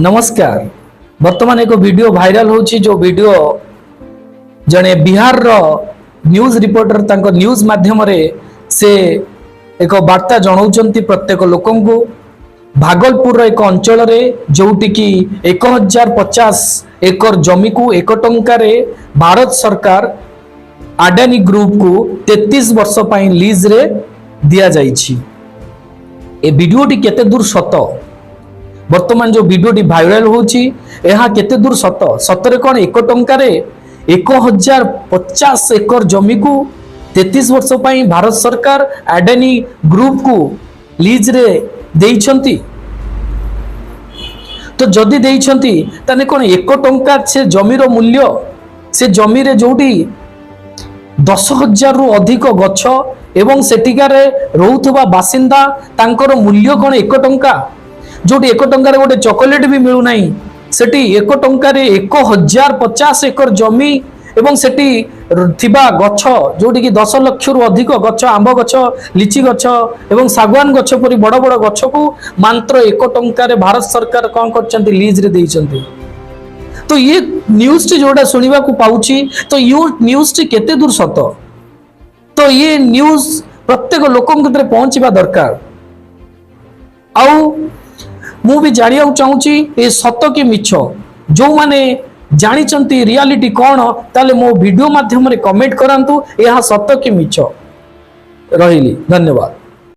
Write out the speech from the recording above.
नमस्कार। वर्तमान एक वीडियो भाइराल होची जो वीडियो जने बिहार रो न्यूज रिपोर्टर तांको न्यूज माध्यम रे से एक वार्ता जणाउचंती प्रत्येक लोकन को भागलपुर रो एक अंचल रे जोटी की 1050 एकर जमी को 1 टंका रे भारत सरकार अडानी ग्रुप को 33 वर्ष पई लीज रे दिया जाइछि। ए वीडियोटी केते दूर सत वर्तमान जो वीडियोटी भाइराल होची यह केते दूर सत सतरे कौन 1 टंका रे 1050 एकर जमी को 33 वर्ष पई भारत सरकार अडानी ग्रुप को लीज रे देइछंती। तो जदि देइछंती तने कौन 1 टंका से जमीर मूल्य से जमी रे जोटी 10,000 रु अधिक गछ एवं सेटिकार रोथुबा बासिंदा तांकर मूल्य कौन 1 टंका जोटी 1 टंका रे गोटे चॉकलेट भी मिलू नाही सेठी 1 टंका रे 1050 एकर जमी एवं सेठी थिबा गछ जोटी की 10 लाख रु अधिक गछ आंब गछ लिची गछ एवं सागवान गछ परि बड़ बड़ गछ को मात्र 1 टंका रे भारत सरकार कोन करचंती लीज रे देइचंती। तो ये न्यूज टी जोड़ा सुनिबा को पाउची तो ये न्यूज टी केते दूर सत तो ये न्यूज प्रत्येक लोकन भीतर पहुंचीबा दरकार। आउ मु भी जानिया चाहूची ए सत कि मिछ जो माने जानिचंती रियलिटी कौन ताले मो वीडियो माध्यम रे कमेंट करंतु यह सत कि मिछ रहिली। धन्यवाद।